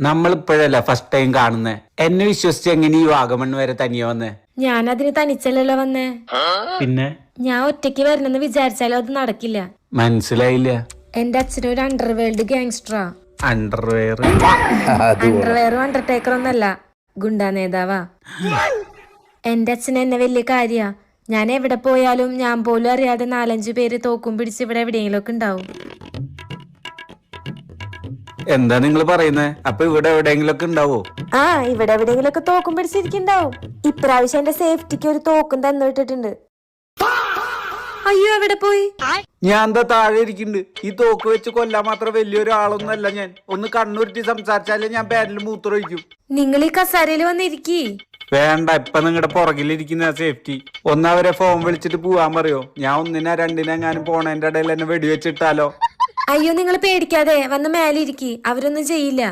നമ്മളിപ്പോഴല്ല first time കാണുന്നേ. എന്നെ വിശ്വസിച്ച് എങ്ങനെ ഈ വാഗമൺ വരെ തനിയെ വന്നേ? ഞാനതിന് തനിച്ചല്ലല്ലോ വന്നേ. പിന്നെ ഞാൻ ഒറ്റയ്ക്ക് വരണമെന്ന് വിചാരിച്ചാലും അത് നടക്കില്ല. മനസ്സിലായില്ല. എന്റെ അച്ഛനൊരു അണ്ടർവേൾഡ് ഗാങ്സ്റ്ററാ. അണ്ടർവെയർ അണ്ടർവെയറും അണ്ടർടേക്കർ ഒന്നല്ല, ഗുണ്ടാ നേതാവാ. എന്റെ അച്ഛൻ എന്നെ വലിയ കാര്യാ. ഞാൻ എവിടെ പോയാലും ഞാൻ പോലും അറിയാതെ 4-5 പേര് തോക്കും പിടിച്ച് ഇവിടെ എവിടെയെങ്കിലും ഒക്കെ ഉണ്ടാവും. എന്താ നിങ്ങൾ പറയുന്നേ? അപ്പൊ ഇവിടെ എവിടെയെങ്കിലും ഒക്കെ ഉണ്ടാവോ? ആ, ഇവിടെ എവിടെയെങ്കിലും ഒക്കെ തോക്കും പിടിച്ചിരിക്കുന്നുണ്ടാവും. ഇപ്രാവശ്യം എന്റെ സേഫ്റ്റിക്ക് ഒരു തോക്കും തന്നിട്ടിട്ടുണ്ട്. അയ്യോ, എവിടെ പോയി? ഞാൻ എന്താ താഴെ ഇരിക്കുന്നുണ്ട്. ഈ തോക്ക് വെച്ച് കൊല്ലാൻ മാത്രം വലിയൊരു ആളൊന്നല്ല ഞാൻ. ഒന്ന് കണ്ണുരുട്ടി സംസാരിച്ചാലേ ഞാൻ പാനിൽ മൂത്രമൊഴിക്കും. നിങ്ങൾ ഈ കസാരയിൽ വന്നിരിക്കേ. വേണ്ട, ഇപ്പൊ നിങ്ങളുടെ പുറകിലിരിക്കുന്ന സേഫ്റ്റി. ഒന്നവരെ ഫോൺ വിളിച്ചിട്ട് പോവാൻ പറയോ? ഞാൻ 1-നോ 2-നോ എങ്ങാനും പോണേന്റെ ഇടയിൽ എന്നെ വെടിവെച്ചിട്ടാലോ? അയ്യോ, നിങ്ങൾ പേടിക്കാതെ വന്ന് മേലെ ഇരിക്കി, അവരൊന്നും ചെയ്യില്ല.